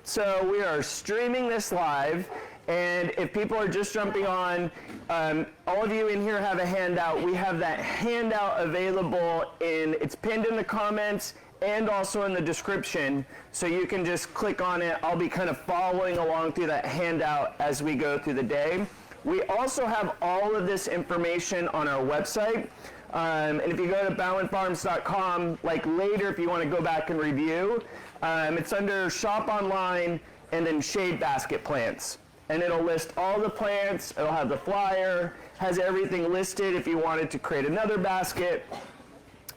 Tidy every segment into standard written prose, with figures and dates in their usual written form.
So we are streaming this live, and if people are just jumping on, all of you in here have a handout. We have that handout available it's pinned in the comments and also in the description, so you can just click on it. I'll be kind of following along through that handout as we go through the day. We also have all of this information on our website. And if you go to baumanfarms.com, like later if you want to go back and review, it's under Shop Online and then Shade Basket Plants. And it'll list all the plants, it'll have the flyer, has everything listed if you wanted to create another basket.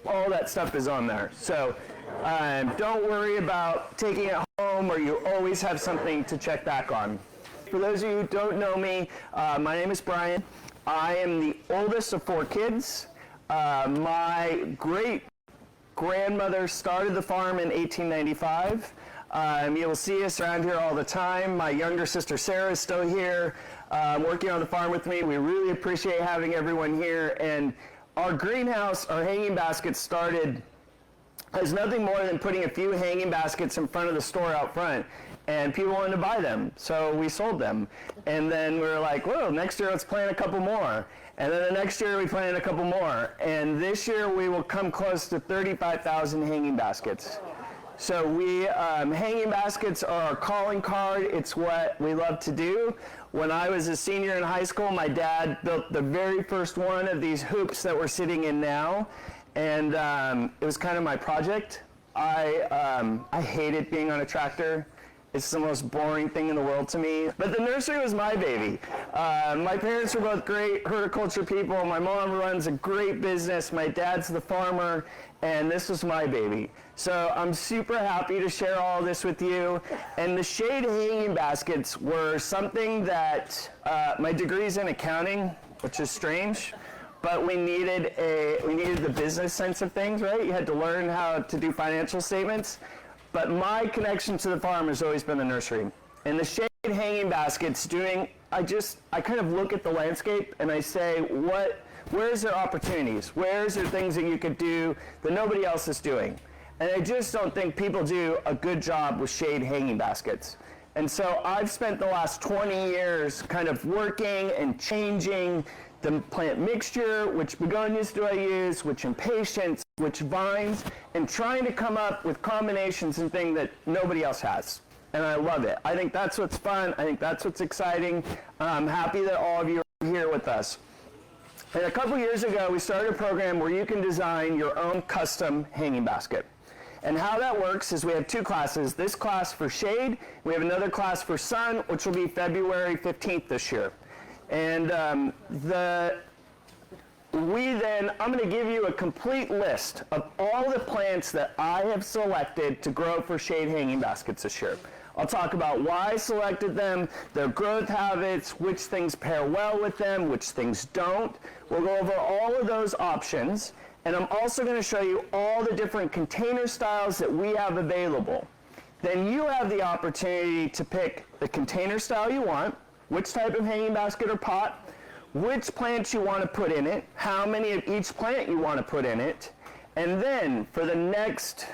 All that stuff is on there. So don't worry about taking it home, or you always have something to check back on. For those of you who don't know me, my name is Brian. I am the oldest of 4 kids. My great-grandmother started the farm in 1895. You'll see us around here all the time. My younger sister Sarah is still here working on the farm with me. We really appreciate having everyone here. And our greenhouse, our hanging baskets started as nothing more than putting a few hanging baskets in front of the store out front. And people wanted to buy them, so we sold them. And then we were like, whoa, next year let's plant a couple more. And then the next year we planted a couple more. And this year we will come close to 35,000 hanging baskets. So hanging baskets are our calling card. It's what we love to do. When I was a senior in high school, my dad built the very first one of these hoops that we're sitting in now. And it was kind of my project. I hated being on a tractor. It's the most boring thing in the world to me. But the nursery was my baby. My parents were both great horticulture people. My mom runs a great business. My dad's the farmer, and this was my baby. So I'm super happy to share all this with you. And the shade hanging baskets were something that my degree's in accounting, which is strange. But we needed the business sense of things, right? You had to learn how to do financial statements. But my connection to the farm has always been the nursery. And the shade hanging baskets I kind of look at the landscape and I say, where's there opportunities? Where's there things that you could do that nobody else is doing? And I just don't think people do a good job with shade hanging baskets. And so I've spent the last 20 years kind of working and changing the plant mixture, which begonias do I use, which impatiens, which vines, and trying to come up with combinations and things that nobody else has. And I love it. I think that's what's fun. I think that's what's exciting. I'm happy that all of you are here with us. And a couple years ago, we started a program where you can design your own custom hanging basket. And how that works is we have 2 classes. This class for shade, we have another class for sun, which will be February 15th this year. And I'm going to give you a complete list of all the plants that I have selected to grow for shade hanging baskets this year. I'll talk about why I selected them, their growth habits, which things pair well with them, which things don't. We'll go over all of those options, and I'm also going to show you all the different container styles that we have available. Then you have the opportunity to pick the container style you want, which type of hanging basket or pot, which plants you want to put in it, how many of each plant you want to put in it, and then for the next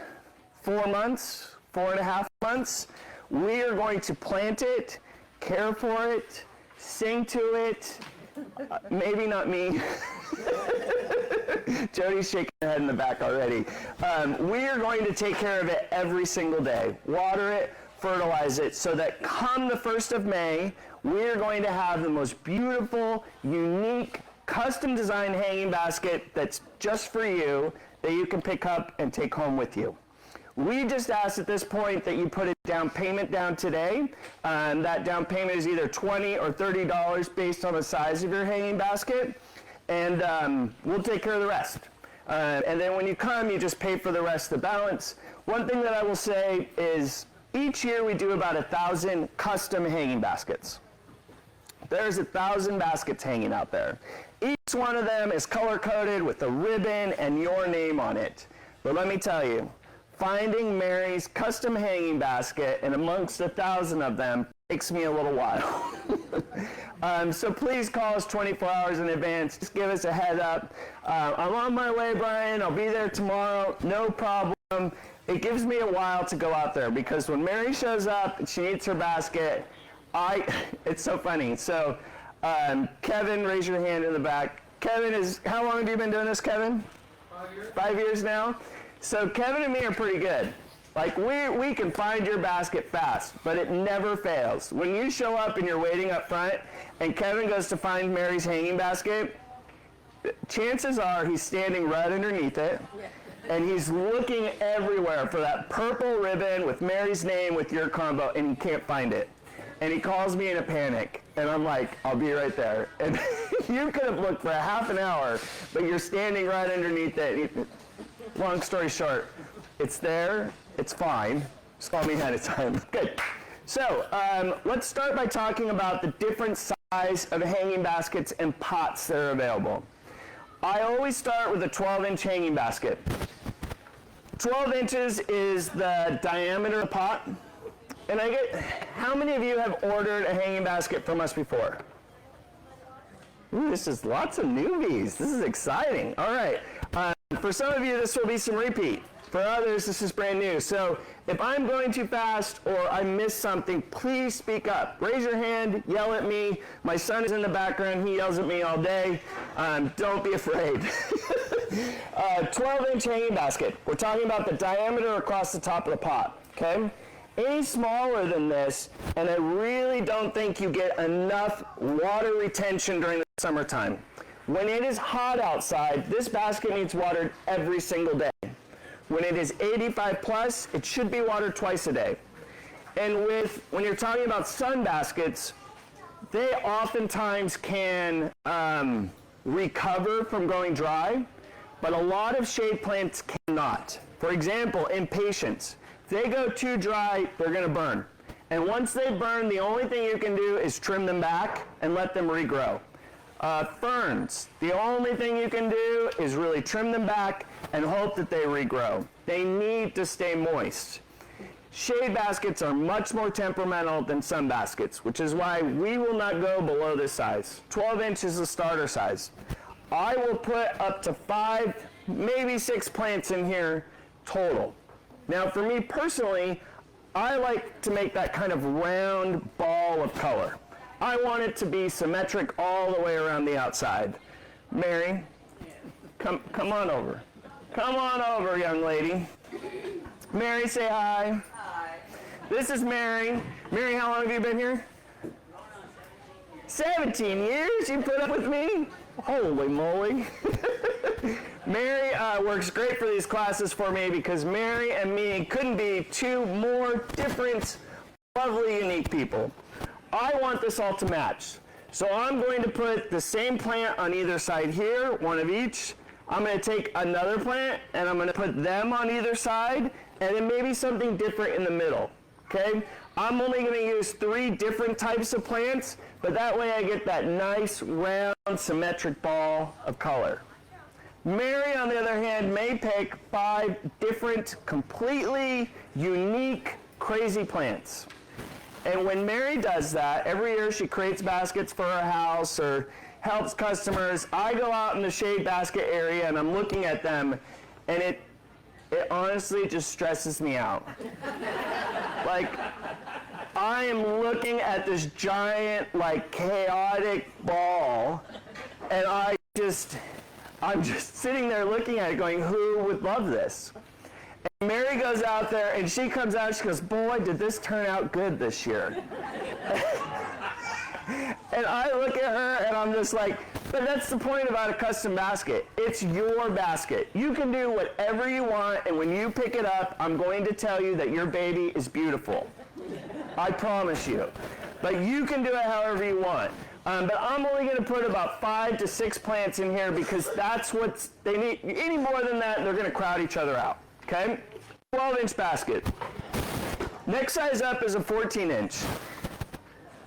4 months, 4.5 months, we are going to plant it, care for it, sing to it, maybe not me. Jody's shaking her head in the back already. We are going to take care of it every single day, water it, fertilize it, so that come the 1st of May, we're going to have the most beautiful, unique, custom designed hanging basket that's just for you that you can pick up and take home with you. We just ask at this point that you put a down payment down today. That down payment is either $20 or $30 based on the size of your hanging basket, and we'll take care of the rest. And then when you come, you just pay for the rest of the balance. One thing that I will say is each year we do about 1,000 custom hanging baskets. There's 1,000 baskets hanging out there. Each one of them is color-coded with a ribbon and your name on it. But let me tell you, finding Mary's custom hanging basket and amongst 1,000 of them takes me a little while. So please call us 24 hours in advance. Just give us a head up. I'm on my way, Brian. I'll be there tomorrow. No problem. it gives me a while to go out there because when Mary shows up and she needs her basket, it's so funny. So Kevin, raise your hand in the back. Kevin how long have you been doing this, Kevin? 5 years. 5 years now? So Kevin and me are pretty good. Like we can find your basket fast, but it never fails. When you show up and you're waiting up front and Kevin goes to find Mary's hanging basket, chances are he's standing right underneath it and he's looking everywhere for that purple ribbon with Mary's name with your combo and he can't find it. And he calls me in a panic and I'm like, I'll be right there. And you could have looked for a half an hour, but you're standing right underneath it. Long story short, it's there. It's fine. Just call me ahead of time. Good. So let's start by talking about the different size of hanging baskets and pots that are available. I always start with a 12-inch hanging basket. 12 inches is the diameter of the pot. And how many of you have ordered a hanging basket from us before? Ooh, this is lots of newbies. This is exciting. All right. For some of you, this will be some repeat. For others, this is brand new. So if I'm going too fast or I miss something, please speak up. Raise your hand, yell at me. My son is in the background. He yells at me all day. Don't be afraid. 12-inch hanging basket. We're talking about the diameter across the top of the pot, okay? Any smaller than this, and I really don't think you get enough water retention during the summertime. When it is hot outside, this basket needs watered every single day. When it is 85 plus, it should be watered twice a day. And when you're talking about sun baskets, they oftentimes can recover from going dry, but a lot of shade plants cannot. For example, Impatiens. If they go too dry, they're going to burn. And once they burn, the only thing you can do is trim them back and let them regrow. Ferns, the only thing you can do is really trim them back and hope that they regrow. They need to stay moist. Shade baskets are much more temperamental than sun baskets, which is why we will not go below this size. 12 inches is the starter size. I will put up to 5, maybe 6 plants in here total. Now for me personally, I like to make that kind of round ball of color. I want it to be symmetric all the way around the outside. Mary, come on over. Come on over, young lady. Mary, say hi. Hi. This is Mary. Mary, how long have you been here? 17 years? You put up with me? Holy moly. Mary works great for these classes for me because Mary and me couldn't be two more different, lovely, unique people. I want this all to match. So I'm going to put the same plant on either side here, one of each. I'm going to take another plant and I'm going to put them on either side and then maybe something different in the middle. Okay? I'm only going to use 3 different types of plants, but that way I get that nice, round, symmetric ball of color. Mary, on the other hand, may pick 5 different, completely unique, crazy plants. And when Mary does that, every year she creates baskets for her house or helps customers. I go out in the shade basket area and I'm looking at them and it honestly just stresses me out. Like, I am looking at this giant, like, chaotic ball and I'm just sitting there looking at it going, who would love this? And Mary goes out there and she comes out and she goes, boy, did this turn out good this year. And I look at her and I'm just like, but that's the point about a custom basket. It's your basket. You can do whatever you want, and when you pick it up, I'm going to tell you that your baby is beautiful. I promise you. But you can do it however you want. But I'm only going to put about 5 to 6 plants in here because that's what they need. Any more than that, they're going to crowd each other out. Okay? 12-inch basket. Next size up is a 14-inch.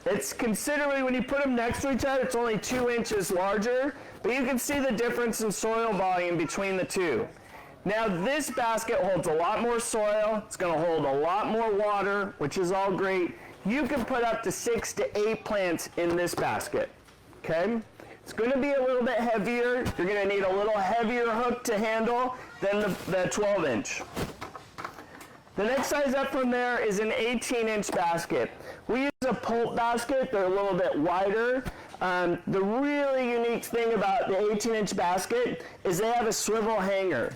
It's considerably, when you put them next to each other, it's only 2 inches larger, but you can see the difference in soil volume between the two. Now this basket holds a lot more soil, it's going to hold a lot more water, which is all great. You can put up to 6 to 8 plants in this basket, okay? It's going to be a little bit heavier. You're going to need a little heavier hook to handle than the 12-inch. The next size up from there is an 18-inch basket. We use a pulp basket. They're a little bit wider. The really unique thing about the 18-inch basket is they have a swivel hanger.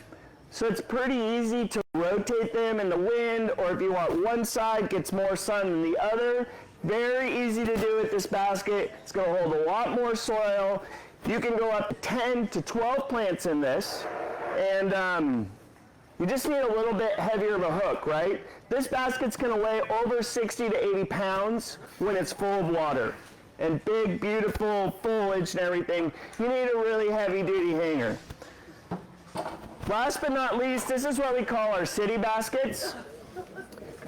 So it's pretty easy to rotate them in the wind, or if you want one side gets more sun than the other. Very easy to do with this basket. It's going to hold a lot more soil. You can go up to 10 to 12 plants in this, and you just need a little bit heavier of a hook, right? This basket's going to weigh over 60 to 80 pounds when it's full of water. And big, beautiful foliage and everything. You need a really heavy-duty hanger. Last but not least, this is what we call our city baskets.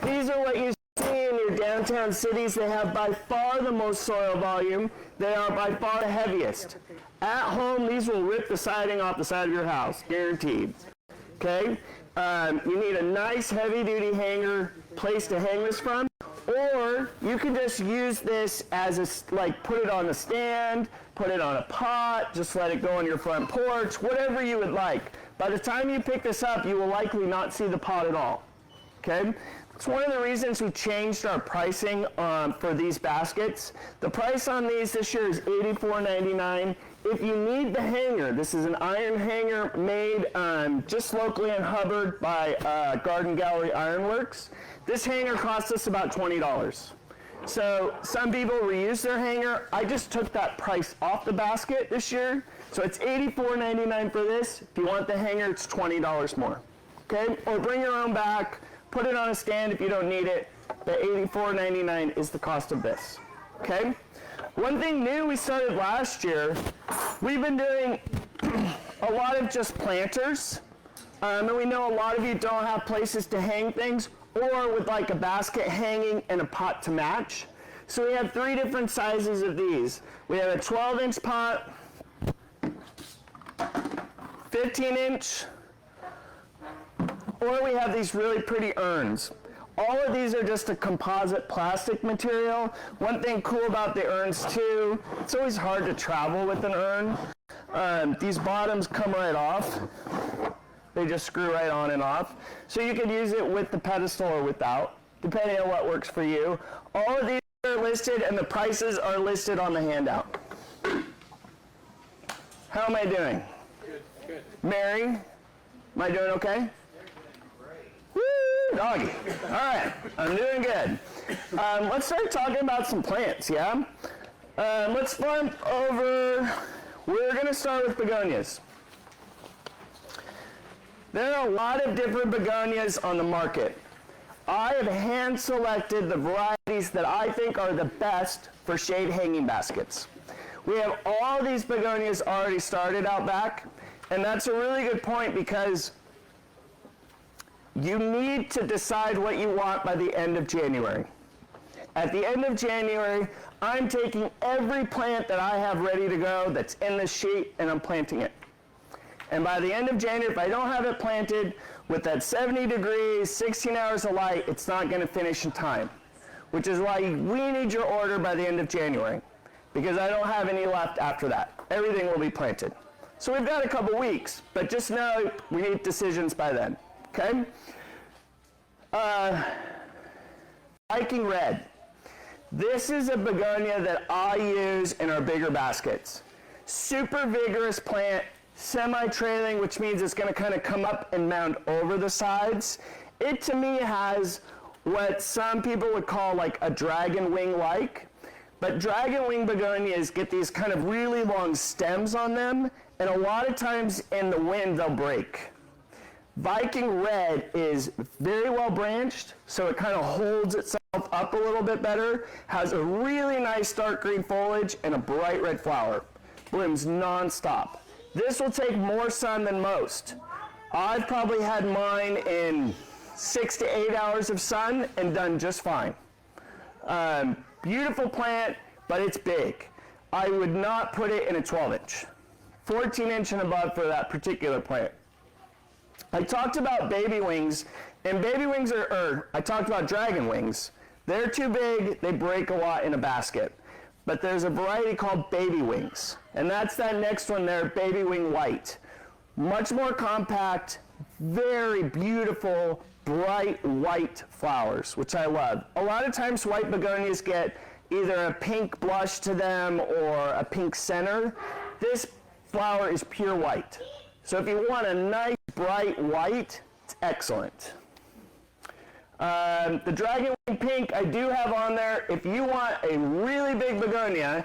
These are what you see in your downtown cities. They have by far the most soil volume. They are by far the heaviest. At home, these will rip the siding off the side of your house, guaranteed. Okay? You need a nice heavy-duty hanger place to hang this from, or you can just use this as a, like, put it on a stand, put it on a pot, just let it go on your front porch, whatever you would like. By the time you pick this up, you will likely not see the pot at all. Okay? It's one of the reasons we changed our pricing for these baskets. The price on these this year is $84.99. If you need the hanger, this is an iron hanger made just locally in Hubbard by Garden Gallery Ironworks. This hanger costs us about $20. So some people reuse their hanger. I just took that price off the basket this year. So it's $84.99 for this. If you want the hanger, it's $20 more. Okay? Or bring your own back. Put it on a stand if you don't need it. The $84.99 is the cost of this. Okay? One thing new we started last year, we've been doing a lot of just planters. And we know a lot of you don't have places to hang things, or with like a basket hanging and a pot to match. So we have 3 different sizes of these. We have a 12-inch pot, 15-inch, or we have these really pretty urns. All of these are just a composite plastic material. One thing cool about the urns too, it's always hard to travel with an urn. These bottoms come right off. They just screw right on and off. So you can use it with the pedestal or without, depending on what works for you. All of these are listed and the prices are listed on the handout. How am I doing? Good. Mary, am I doing okay? Woo, doggy. All right, I'm doing good. Let's start talking about some plants, yeah? Let's flip over. We're going to start with begonias. There are a lot of different begonias on the market. I have hand-selected the varieties that I think are the best for shade hanging baskets. We have all these begonias already started out back, and that's a really good point because you need to decide what you want by the end of January. At the end of January, I'm taking every plant that I have ready to go that's in this sheet, and I'm planting it. And by the end of January, if I don't have it planted with that 70 degrees, 16 hours of light, it's not going to finish in time, which is why we need your order by the end of January, because I don't have any left after that. Everything will be planted. So we've got a couple weeks, but just know we need decisions by then, okay? Viking Red. This is a begonia that I use in our bigger baskets. Super vigorous plant. Semi-trailing, which means it's going to kind of come up and mound over the sides. It, to me, has what some people would call like a dragon wing-like. But dragon wing begonias get these kind of really long stems on them, and a lot of times in the wind they'll break. Viking Red is very well branched, so it kind of holds itself up a little bit better, has a really nice dark green foliage and a bright red flower. Blooms non-stop. This will take more sun than most. I've probably had mine in 6 to 8 hours of sun and done just fine. Beautiful plant, but it's big. I would not put it in a 12-inch. 14-inch and above for that particular plant. I talked about baby wings, and baby wings I talked about dragon wings. They're too big, they break a lot in a basket. But there's a variety called baby wings, and that's that next one there, baby wing white. Much more compact, very beautiful, bright white flowers, which I love. A lot of times white begonias get either a pink blush to them or a pink center. This flower is pure white. So if you want a nice bright white, it's excellent. The dragon wing pink I do have on there. If you want a really big begonia,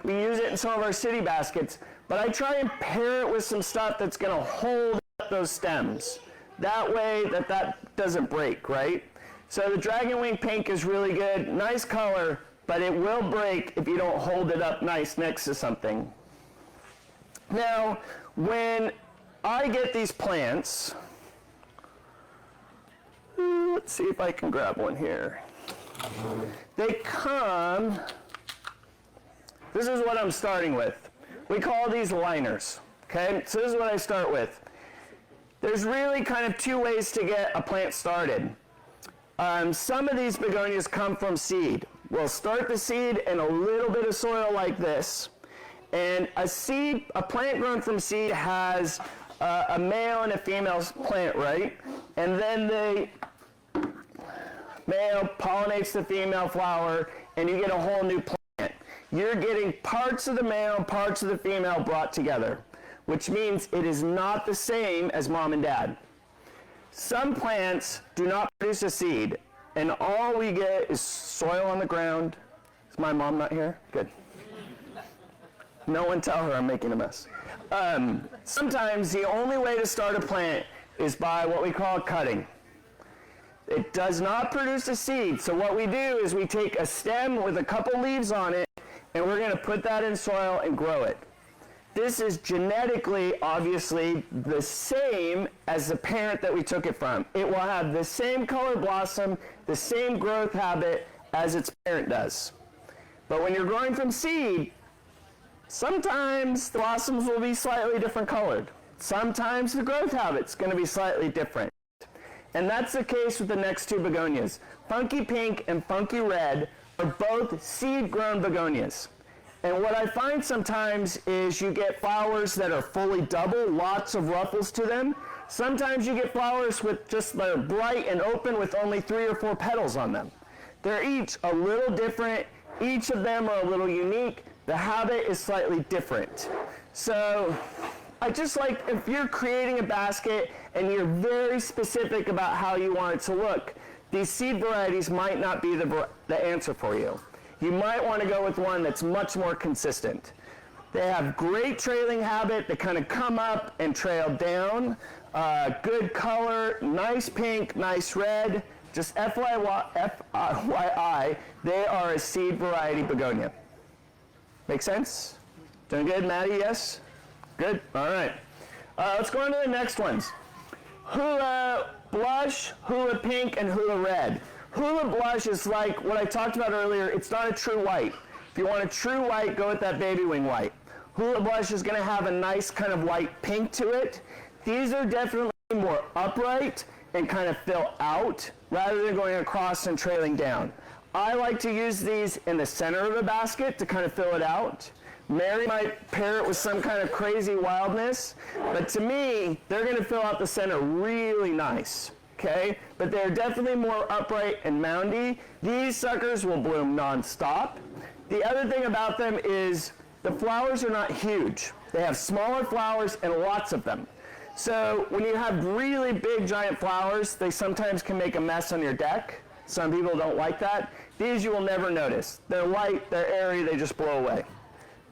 we use it in some of our city baskets, but I try and pair it with some stuff that's going to hold up those stems. That way that doesn't break, right? So the dragon wing pink is really good, nice color, but it will break if you don't hold it up nice next to something. Now, when I get these plants, let's see if I can grab one here. They come, this is what I'm starting with. We call these liners, okay? So this is what I start with. There's really kind of two ways to get a plant started. Some of these begonias come from seed. We'll start the seed in a little bit of soil like this. And a plant grown from seed has a male and a female plant, right? And then the male pollinates the female flower, and you get a whole new plant. You're getting parts of the male, parts of the female brought together, which means it is not the same as mom and dad. Some plants do not produce a seed, and all we get is soil on the ground. Is my mom not here? Good. No one tell her I'm making a mess. Sometimes the only way to start a plant is by what we call cutting. It does not produce a seed, so what we do is we take a stem with a couple leaves on it, and we're going to put that in soil and grow it. This is genetically, obviously, the same as the parent that we took it from. It will have the same color blossom, the same growth habit as its parent does. But when you're growing from seed, sometimes the blossoms will be slightly different colored. Sometimes the growth habit's going to be slightly different. And that's the case with the next two begonias. Funky Pink and Funky Red are both seed-grown begonias. And what I find sometimes is you get flowers that are fully double, lots of ruffles to them. Sometimes you get flowers with just they're bright and open with only 3 or 4 petals on them. They're each a little different. Each of them are a little unique. The habit is slightly different. So I just like if you're creating a basket and you're very specific about how you want it to look, these seed varieties might not be the answer for you. You might want to go with one that's much more consistent. They have great trailing habit. They kind of come up and trail down. Good color, nice pink, nice red. Just FYI, they are a seed variety begonia. Make sense? Doing good, Maddie? Yes? Good? All right. Let's go on to the next ones. Hula Blush, Hula Pink, and Hula Red. Hula Blush is like what I talked about earlier. It's not a true white. If you want a true white, go with that baby wing white. Hula Blush is going to have a nice kind of white pink to it. These are definitely more upright and kind of fill out rather than going across and trailing down. I like to use these in the center of the basket to kind of fill it out. Mary might pair it with some kind of crazy wildness, but to me, they're going to fill out the center really nice. Okay, but they're definitely more upright and moundy. These suckers will bloom non-stop. The other thing about them is the flowers are not huge. They have smaller flowers and lots of them. So when you have really big giant flowers, they sometimes can make a mess on your deck. Some people don't like that. These you will never notice. They're light, they're airy, they just blow away.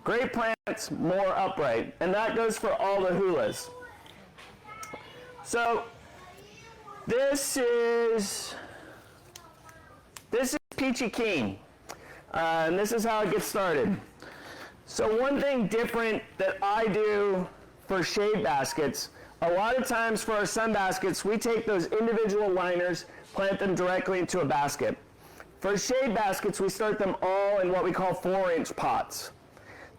Great plants, more upright. And that goes for all the hulas. So this is Peachy Keen, and this is how it gets started. So one thing different that I do for shade baskets, a lot of times for our sun baskets, we take those individual liners, plant them directly into a basket. For shade baskets, we start them all in what we call 4-inch pots.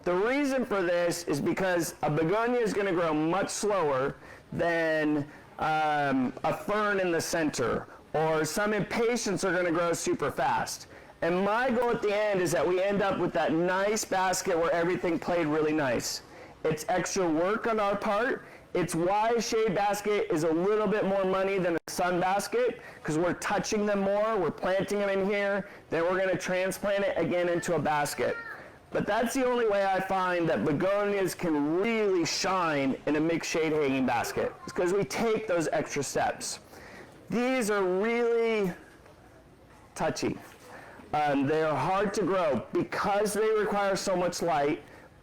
The reason for this is because a begonia is going to grow much slower than a fern in the center, or some impatiens are going to grow super fast. And my goal at the end is that we end up with that nice basket where everything played really nice. It's extra work on our part, It's why a shade basket is a little bit more money than a sun basket, because we're touching them more, we're planting them in here, then we're going to transplant it again into a basket. But that's the only way I find that begonias can really shine in a mixed shade hanging basket. It's because we take those extra steps. These are really touchy. They are hard to grow because they require so much light,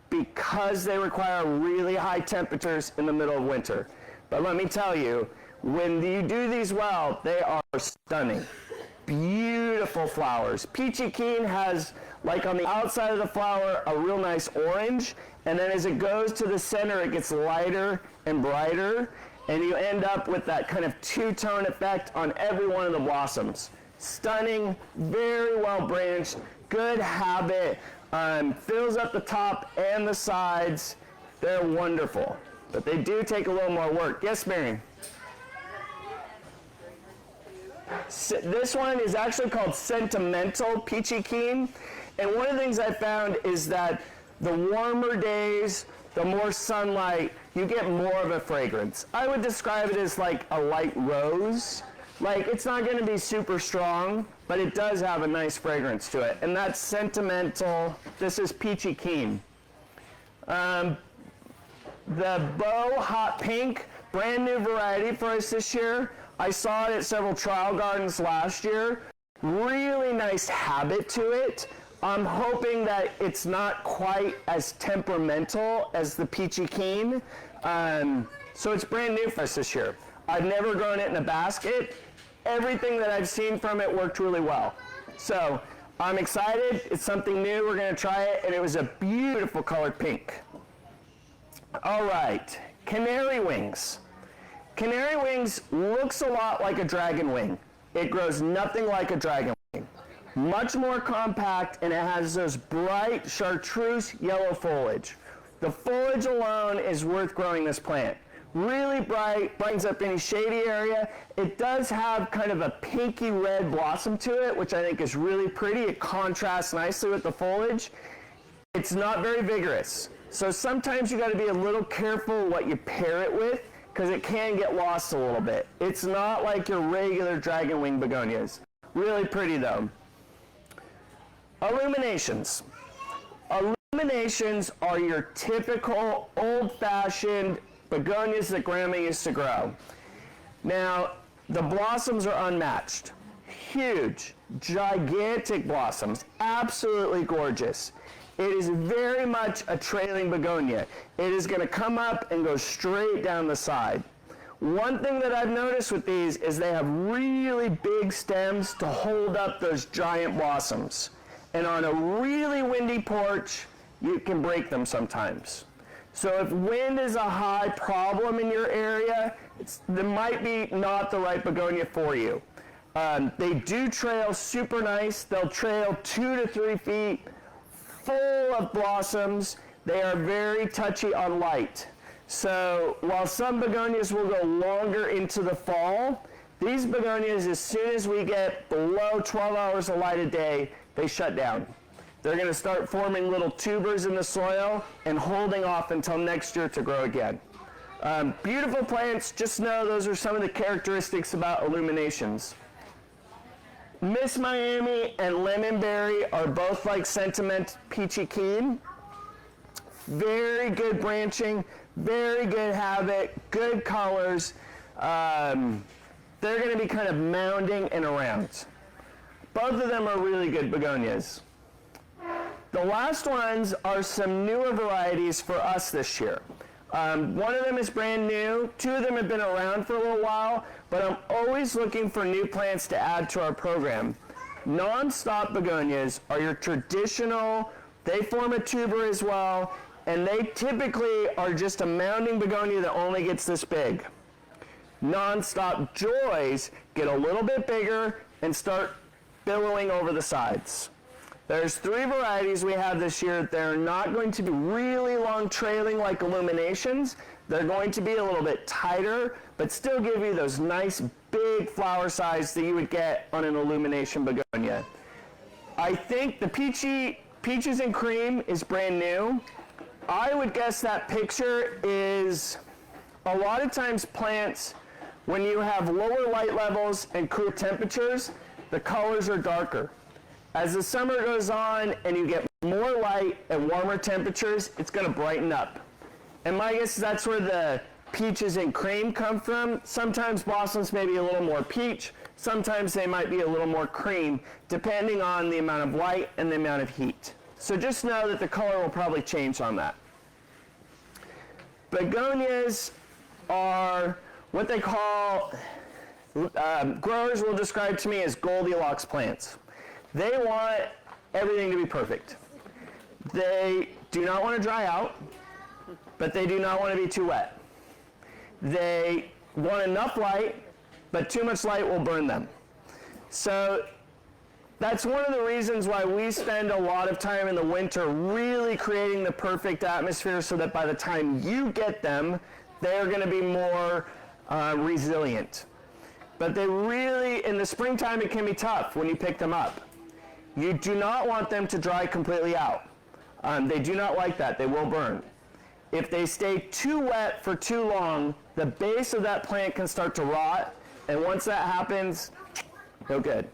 because they require really high temperatures in the middle of winter. But let me tell you, when you do these well, they are stunning. Beautiful flowers. Peachy Keen has, like on the outside of the flower, a real nice orange, and then as it goes to the center, it gets lighter and brighter, and you end up with that kind of two-tone effect on every one of the blossoms. Stunning, very well branched, good habit, fills up the top and the sides. They're wonderful, but they do take a little more work. Yes, Mary? This one is actually called Sentimental Peachy Keen, and one of the things I found is that the warmer days, the more sunlight, you get more of a fragrance. I would describe it as like a light rose. Like, it's not going to be super strong, but it does have a nice fragrance to it, and that's Sentimental. This is Peachy Keen. The Bow Hot Pink, brand new variety for us this year. I saw it at several trial gardens last year. Really nice habit to it. I'm hoping that it's not quite as temperamental as the Peachy Keen. So it's brand new for us this year. I've never grown it in a basket. Everything that I've seen from it worked really well. So I'm excited. It's something new. We're going to try it, and it was a beautiful colored pink. All right, canary wings. Canary wings looks a lot like a dragon wing. It grows nothing like a dragon wing. Much more compact, and it has those bright chartreuse yellow foliage. The foliage alone is worth growing this plant. Really bright, brightens up any shady area. It does have kind of a pinky red blossom to it, which I think is really pretty. It contrasts nicely with the foliage. It's not very vigorous. So sometimes you got to be a little careful what you pair it with, because it can get lost a little bit. It's not like your regular dragon wing begonias. Really pretty though. Illuminations. Illuminations are your typical old-fashioned begonias that Grandma used to grow. Now, the blossoms are unmatched. Huge, gigantic blossoms, absolutely gorgeous. It is very much a trailing begonia. It is going to come up and go straight down the side. One thing that I've noticed with these is they have really big stems to hold up those giant blossoms. And on a really windy porch, you can break them sometimes. So if wind is a high problem in your area, there might be not the right begonia for you. They do trail super nice. They'll trail 2 to 3 feet, full of blossoms. They are very touchy on light. So while some begonias will go longer into the fall, these begonias, as soon as we get below 12 hours of light a day, they shut down. They're going to start forming little tubers in the soil and holding off until next year to grow again. Beautiful plants. Just know those are some of the characteristics about illuminations. Miss Miami and Lemonberry are both like Sentiment Peachy Keen. Very good branching, very good habit, good colors. They're going to be kind of mounding and around. Both of them are really good begonias. The last ones are some newer varieties for us this year. One of them is brand new. 2 of them have been around for a little while, but I'm always looking for new plants to add to our program. Non-stop begonias are your traditional, they form a tuber as well, and they typically are just a mounding begonia that only gets this big. Non-stop joys get a little bit bigger and start billowing over the sides. There's 3 varieties we have this year. They're not going to be really long trailing like illuminations. They're going to be a little bit tighter, but still give you those nice big flower size that you would get on an illumination begonia. I think the Peaches and Cream is brand new. I would guess that picture is a lot of times plants, when you have lower light levels and cool temperatures, the colors are darker. As the summer goes on and you get more light and warmer temperatures, it's going to brighten up. And my guess is that's where the peaches and cream come from. Sometimes blossoms may be a little more peach, sometimes they might be a little more cream, depending on the amount of light and the amount of heat. So just know that the color will probably change on that. Begonias are what they call, growers will describe to me as Goldilocks plants. They want everything to be perfect. They do not want to dry out, but they do not want to be too wet. They want enough light, but too much light will burn them. So that's one of the reasons why we spend a lot of time in the winter really creating the perfect atmosphere so that by the time you get them, they're going to be more resilient. But they really, in the springtime, it can be tough when you pick them up. You do not want them to dry completely out. They do not like that. They will burn. If they stay too wet for too long, the base of that plant can start to rot, and once that happens, no good.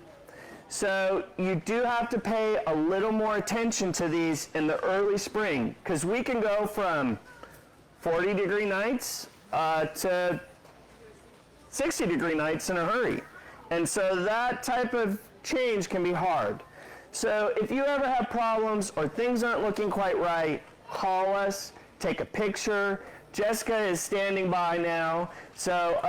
So you do have to pay a little more attention to these in the early spring, because we can go from 40-degree nights to 60-degree nights in a hurry. And so that type of change can be hard. So if you ever have problems or things aren't looking quite right, call us, take a picture. Jessica is standing by now. So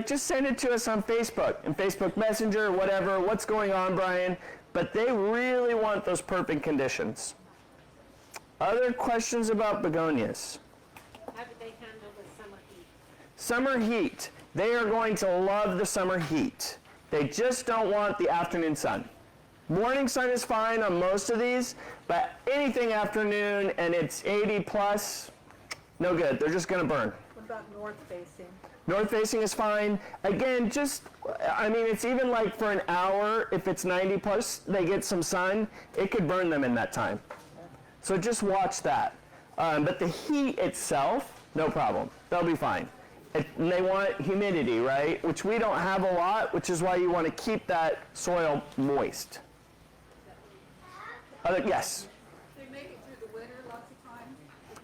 just send it to us on Facebook, and Facebook Messenger, whatever. What's going on, Brian? But they really want those perfect conditions. Other questions about begonias? How do they handle the summer heat? Summer heat. They are going to love the summer heat. They just don't want the afternoon sun. Morning sun is fine on most of these, but anything afternoon and it's 80 plus, no good. They're just going to burn. What about north facing? North facing is fine. Again, it's even like for an hour, if it's 90 plus, they get some sun, it could burn them in that time. So just watch that. But the heat itself, no problem. They'll be fine. And they want humidity, right? Which we don't have a lot, which is why you want to keep that soil moist. Yes? They make it through the winter lots of times?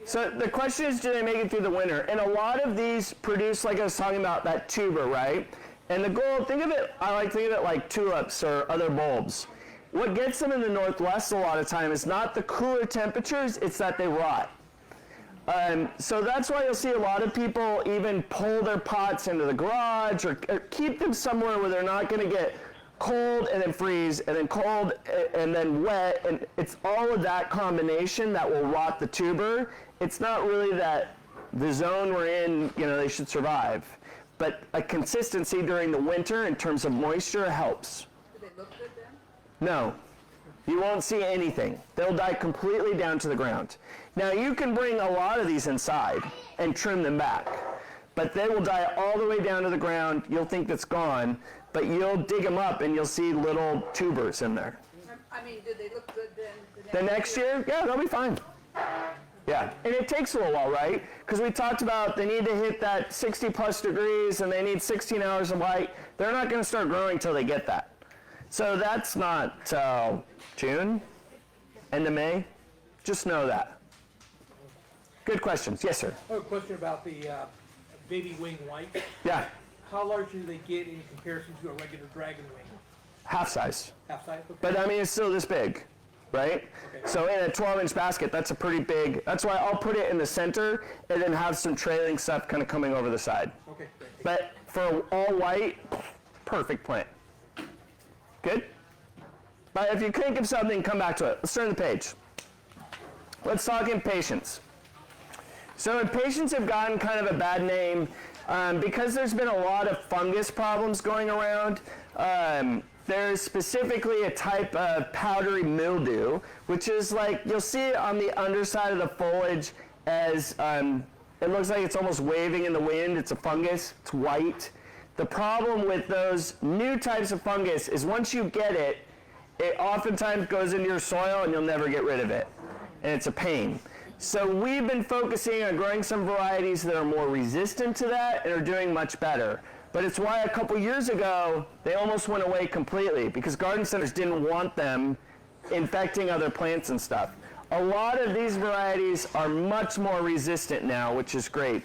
So the question is, do they make it through the winter? And a lot of these produce, like I was talking about, that tuber, right? And the goal, I like to think of it like tulips or other bulbs. What gets them in the Northwest a lot of time is not the cooler temperatures, it's that they rot. So that's why you'll see a lot of people even pull their pots into the garage or keep them somewhere where they're not going to get cold and then freeze and then cold and then wet, and it's all of that combination that will rot the tuber. It's not really that the zone we're in, they should survive. But a consistency during the winter in terms of moisture helps. Do they look good then? No. You won't see anything. They'll die completely down to the ground. Now you can bring a lot of these inside and trim them back, but they will die all the way down to the ground. You'll think it's gone, but you'll dig them up and you'll see little tubers in there. Do they look good then? The next year? Yeah, they'll be fine. Yeah, and it takes a little while, right? Because we talked about they need to hit that 60 plus degrees and they need 16 hours of light. They're not going to start growing until they get that. So that's not till June, end of May. Just know that. Good questions. Yes, sir. I have a question about the baby wing white. Yeah. How large do they get in comparison to a regular dragon wing? Half size. Half size? Okay. But it's still this big, right? Okay. So in a 12-inch basket, that's a pretty big, that's why I'll put it in the center and then have some trailing stuff kind of coming over the side. Okay, great. But for all white, perfect plant. Good? But if you think of something, come back to it. Let's turn the page. Let's talk impatiens. So impatiens have gotten kind of a bad name because there's been a lot of fungus problems going around. There's specifically a type of powdery mildew, which is like, you'll see it on the underside of the foliage as it looks like it's almost waving in the wind. It's a fungus. It's white. The problem with those new types of fungus is once you get it, it oftentimes goes into your soil and you'll never get rid of it. And it's a pain. So we've been focusing on growing some varieties that are more resistant to that and are doing much better. But it's why a couple years ago, they almost went away completely because garden centers didn't want them infecting other plants and stuff. A lot of these varieties are much more resistant now, which is great.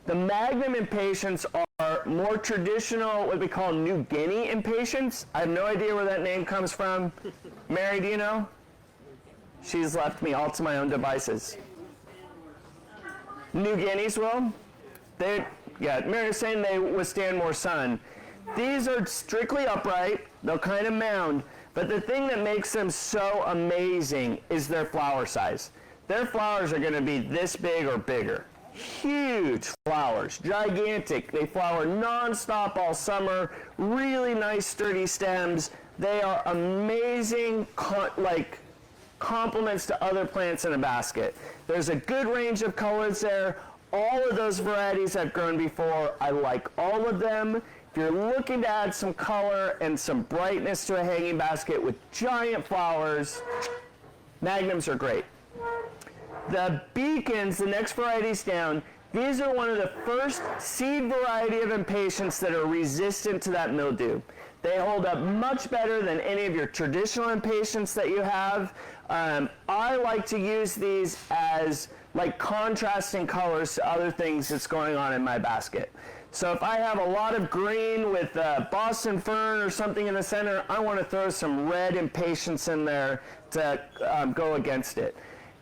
The Magnum impatiens are more traditional, what we call New Guinea impatiens. I have no idea where that name comes from. Mary, do you know? She's left me all to my own devices. New Guineas will? Mary's saying they withstand more sun. These are strictly upright. They'll kind of mound. But the thing that makes them so amazing is their flower size. Their flowers are going to be this big or bigger. Huge flowers, gigantic. They flower non-stop all summer. Really nice sturdy stems. They are amazing, complements to other plants in a basket. There's a good range of colors there. All of those varieties I've grown before, I like all of them. If you're looking to add some color and some brightness to a hanging basket with giant flowers, Magnums are great. The Beacons, the next varieties down, these are one of the first seed variety of impatiens that are resistant to that mildew. They hold up much better than any of your traditional impatiens that you have. I like to use these as like contrasting colors to other things that's going on in my basket. So if I have a lot of green with Boston fern or something in the center, I want to throw some red impatiens in there to go against it.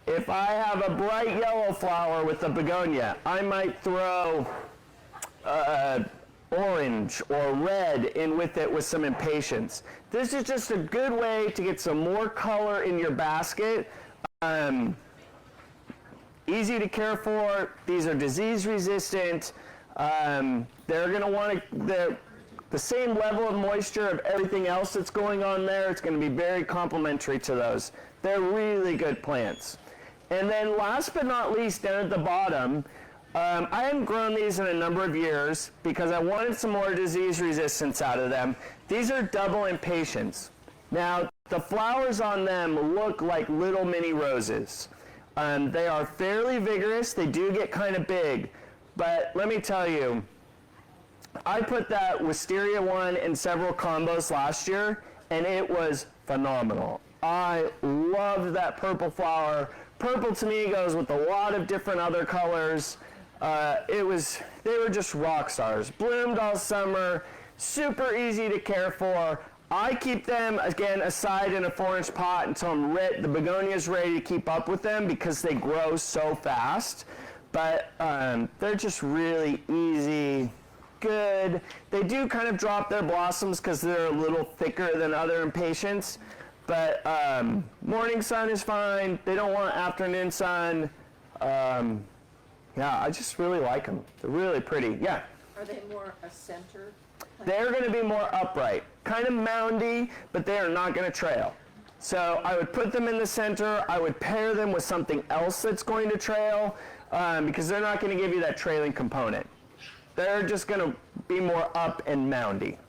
If I have a bright yellow flower with a begonia, I might throw orange or red in with it with some impatiens. This is just a good way to get some more color in your basket. Easy to care for. These are disease resistant. They're going to want the same level of moisture of everything else that's going on there. It's going to be very complementary to those. They're really good plants. And then last but not least, down at the bottom, I hadn't grown these in a number of years because I wanted some more disease resistance out of them. These are double impatiens. Now, the flowers on them look like little mini roses. They are fairly vigorous. They do get kind of big. But let me tell you, I put that wisteria one in several combos last year, and it was phenomenal. I loved that purple flower. Purple to me goes with a lot of different other colors. They were just rock stars. Bloomed all summer, super easy to care for. I keep them, again, aside in a 4-inch pot until the begonia's ready to keep up with them because they grow so fast. But they're just really easy, good. They do kind of drop their blossoms because they're a little thicker than other impatiens. But morning sun is fine. They don't want afternoon sun. Yeah, I just really like them. They're really pretty. Yeah? Are they more a center? They're going to be more upright. Kind of moundy, but they are not going to trail. So I would put them in the center. I would pair them with something else that's going to trail because they're not going to give you that trailing component. They're just going to be more up and moundy.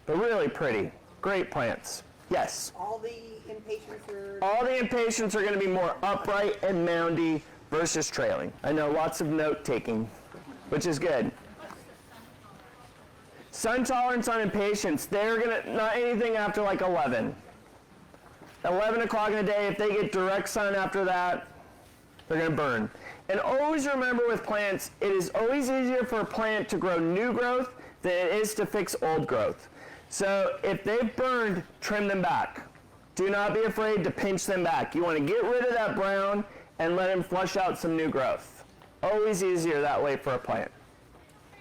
But really pretty. Great plants. Yes? All the impatiens are... All the impatiens are going to be more upright and moundy versus trailing. I know, lots of note taking, which is good. Sun tolerance on impatiens, they're going to, not anything after like 11. 11 o'clock in the day, if they get direct sun after that, they're going to burn. And always remember with plants, it is always easier for a plant to grow new growth than it is to fix old growth. So if they've burned, trim them back. Do not be afraid to pinch them back. You want to get rid of that brown and let them flush out some new growth. Always easier that way for a plant.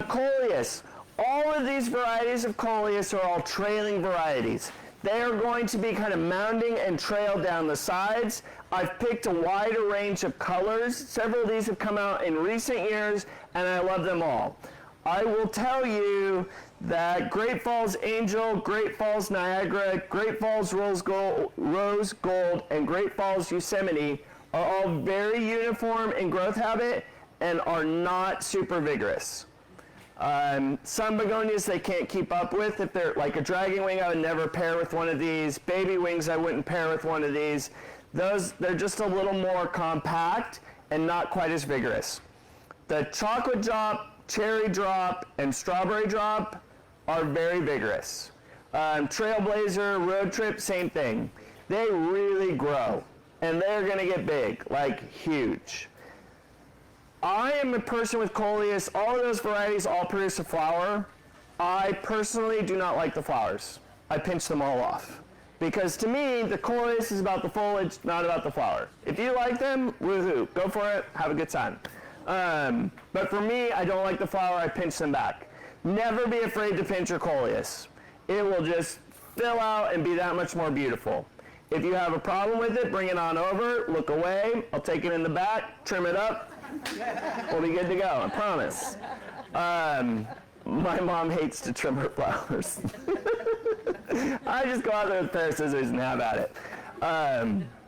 Coleus. All of these varieties of Coleus are all trailing varieties. They are going to be kind of mounding and trail down the sides. I've picked a wider range of colors. Several of these have come out in recent years, and I love them all. I will tell you that Great Falls Angel, Great Falls Niagara, Great Falls Rose Gold, and Great Falls Yosemite are all very uniform in growth habit and are not super vigorous. Some begonias they can't keep up with. If they're like a dragon wing, I would never pair with one of these. Baby wings, I wouldn't pair with one of these. They're just a little more compact and not quite as vigorous. The chocolate drop, cherry drop, and strawberry drop are very vigorous. Trailblazer, road trip, same thing. They really grow, and they're gonna get big, like huge. I am a person with Coleus. All of those varieties all produce a flower. I personally do not like the flowers. I pinch them all off. Because to me, the Coleus is about the foliage, not about the flower. If you like them, woohoo, go for it, have a good time. But for me, I don't like the flower, I pinch them back. Never be afraid to pinch your Coleus. It will just fill out and be that much more beautiful. If you have a problem with it, bring it on over, look away, I'll take it in the back, trim it up, we'll be good to go, I promise. My mom hates to trim her flowers. I just go out there with a pair of scissors and have at it.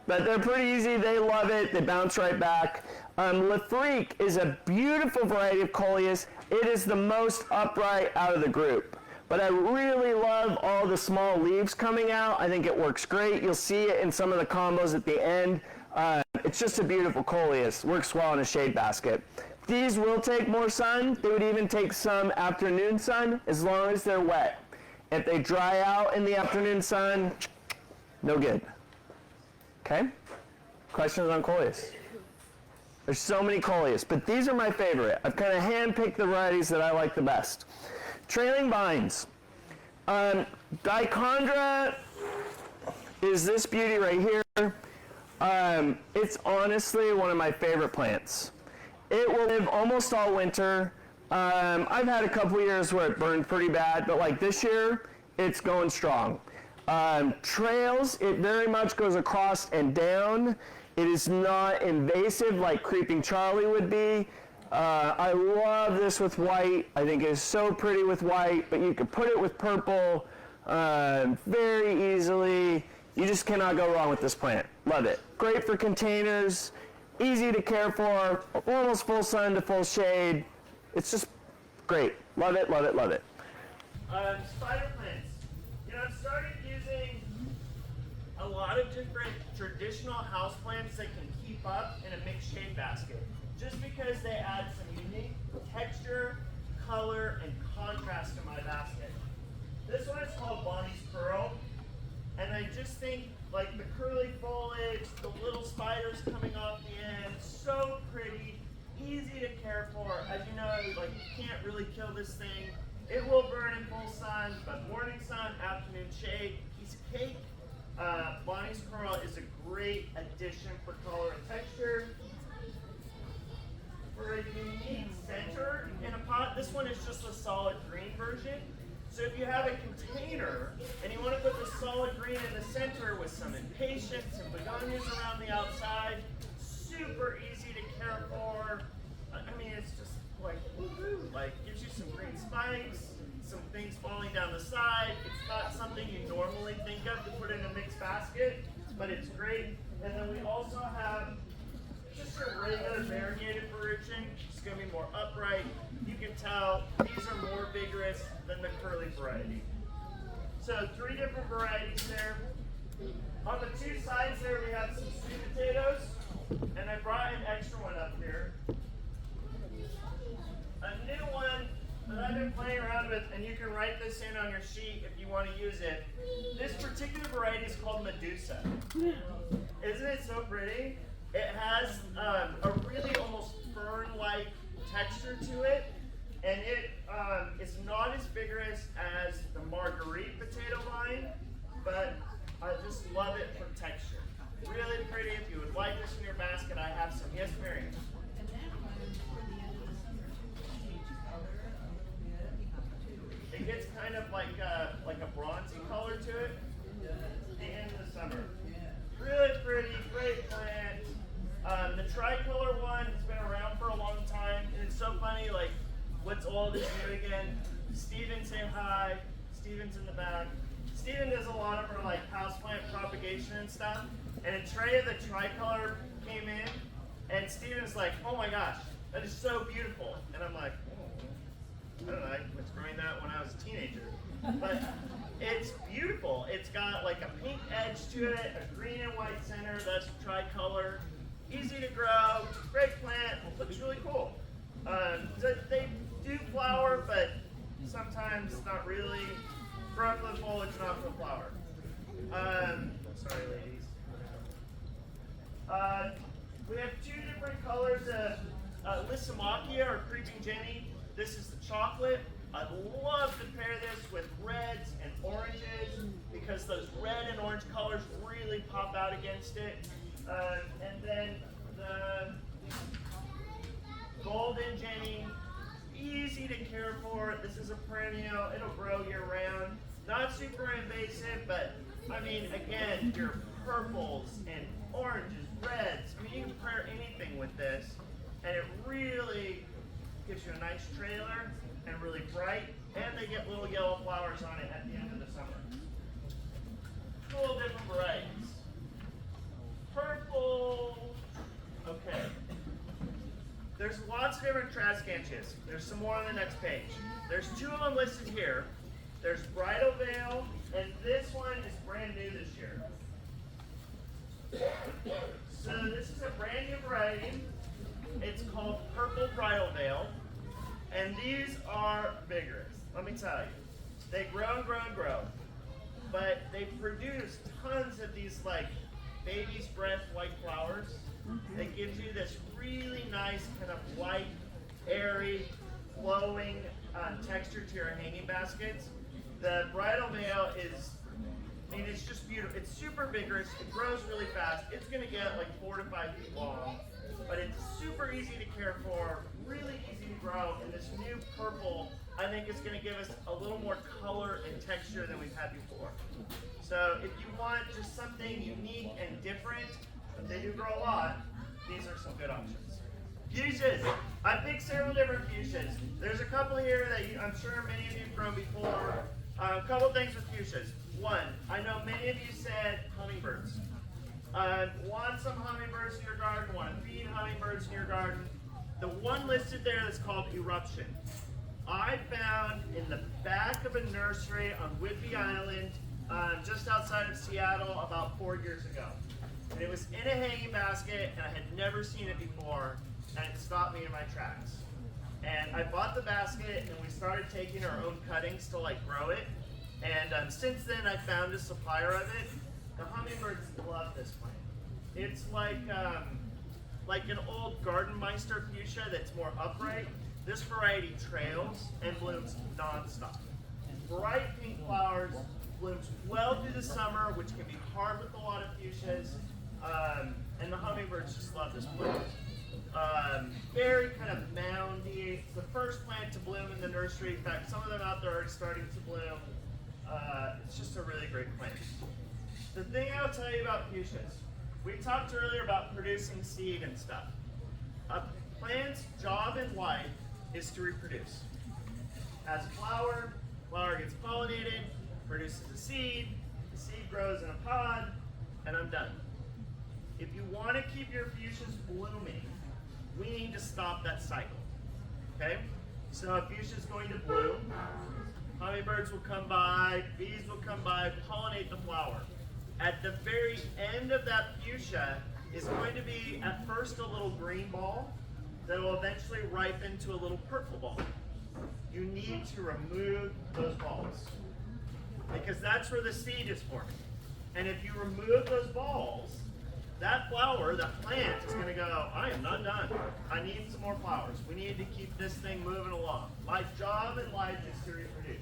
But they're pretty easy, they love it, they bounce right back. L'Afrique is a beautiful variety of Coleus. It is the most upright out of the group. But I really love all the small leaves coming out. I think it works great. You'll see it in some of the combos at the end. It's just a beautiful Coleus. Works well in a shade basket. These will take more sun. They would even take some afternoon sun as long as they're wet. If they dry out in the afternoon sun, no good. Okay? Questions on Coleus? There's so many Coleus, but these are my favorite. I've kind of handpicked the varieties that I like the best. Trailing vines. Dichondra is this beauty right here. It's honestly one of my favorite plants. It will live almost all winter. I've had a couple years where it burned pretty bad, but like this year, it's going strong. Trails, it very much goes across and down. It is not invasive like Creeping Charlie would be. I love this with white. I think it is so pretty with white, but you could put it with purple very easily. You just cannot go wrong with this plant. Love it. Great for containers, easy to care for, almost full sun to full shade. It's just great. Love it, love it, love it. Spider plants. You know, I've started using a lot of different traditional house plants that can keep up in a mixed shade basket, just because they add some unique texture, color, and contrast to my basket. This one is called Bonnie's Curl, and I just think like the curly foliage, the little spiders coming off the end, so pretty, easy to care for. As you know, like you can't really kill this thing. It will burn in full sun, but morning sun, afternoon shade, piece of cake. Bonnie's Curl is a great addition for color and texture. For a unique center in a pot, this one is just a solid green version. So if you have a container and you want to put the solid green in the center with some Impatiens and Begonias around the outside, super easy to care for. I mean, it's just like, woohoo, like gives you some green spikes, some things falling down the side. It's not something you normally think of to put in a mixed basket, but it's great. And then we also have just a regular variegated variation. It's going to be more upright. You can tell these are more vigorous than the curly variety. So 3 different varieties there. On the 2 sides there we have some sweet potatoes, and I brought an extra one up here. A new one that I've been playing around with, and you can write this in on your sheet if you want to use it. This particular variety is called Medusa. Isn't it so pretty? It has a really almost fern-like texture to it, and it is not as vigorous as the Marguerite potato vine, but I just love it for texture. Really pretty. If you would like this in your basket, I have some. Yes, Mary? It gets kind of like a bronzy color to it at the end of the summer. Really pretty, great plant. The tricolor one has been around for a long time, and it's so funny, like, what's all this new again? Steven, say hi. Steven's in the back. Steven does a lot of our, like, houseplant propagation and stuff, and a tray of the tricolor came in, and Steven's like, oh my gosh, that is so beautiful. And I'm like, I don't know, I was growing that when I was a teenager. But it's beautiful. It's got like a pink edge to it, a green and white center, that's tricolor. easy to grow, great plant, looks really cool. They do flower, but sometimes not really. Grown for the foliage, not for the flower. Sorry, ladies. We have two different colors of Lysimachia or Creeping Jenny. This is the chocolate. I'd love to pair this with reds and oranges because those red and orange colors really pop out against it. And then the Golden Jenny, easy to care for. This is a perennial. It'll grow year round. Not super invasive, but I mean, again, your purples and oranges, reds. I mean, you can pair anything with this, and it really gives you a nice trailer and really bright. And they get little yellow flowers on it at the end of the summer. Cool, different varieties. Purple. Okay. There's lots of different Trascantias. There's some more on the next page. There's two of them listed here. There's Bridal Veil, and this one is brand new this year. So this is a brand new variety. It's called Purple Bridal Veil, and these are vigorous. Let me tell you, they grow and grow and grow, but they produce tons of these like baby's breath white flowers. That gives you this really nice kind of light, airy, flowing texture to your hanging baskets. The Bridal Veil is, I mean, it's just beautiful. It's super vigorous. It grows really fast. It's going to get like 4 to 5 feet long, but it's super easy to care for, really easy to grow. And this new purple, I think, is going to give us a little more color and texture than we've had before. So if you want just something unique and different, but they do grow a lot, these are some good options. Fuchsias. I picked several different fuchsias. There's a couple here that I'm sure many of you have grown before. A couple things with fuchsias. One, I know many of you said hummingbirds. Want some hummingbirds in your garden, want to feed hummingbirds in your garden. The one listed there that's called Eruption. I found in the back of a nursery on Whidbey Island, just outside of Seattle about 4 years ago. And it was in a hanging basket, and I had never seen it before, and it stopped me in my tracks. And I bought the basket, and we started taking our own cuttings to like grow it. And since then, I found a supplier of it. The hummingbirds love this plant. It's like an old Gartenmeister fuchsia that's more upright. This variety trails and blooms nonstop. Bright pink flowers, blooms well through the summer, which can be hard with a lot of fuchsias. And the hummingbirds just love this plant. Very kind of moundy. It's the first plant to bloom in the nursery. In fact, some of them out there are starting to bloom. It's just a really great plant. The thing I'll tell you about fuchsias, we talked earlier about producing seed and stuff. A plant's job in life is to reproduce. As a flower, flower gets pollinated, produces a seed, the seed grows in a pod, and I'm done. If you want to keep your fuchsias blooming, we need to stop that cycle. Okay? So a fuchsia is going to bloom. Hummingbirds will come by, bees will come by, pollinate the flower. At the very end of that fuchsia is going to be at first a little green ball that will eventually ripen to a little purple ball. You need to remove those balls because that's where the seed is forming. And if you remove those balls, that flower, that plant is going to go, I am not done. I need some more flowers. We need to keep this thing moving along. My job in life is to reproduce.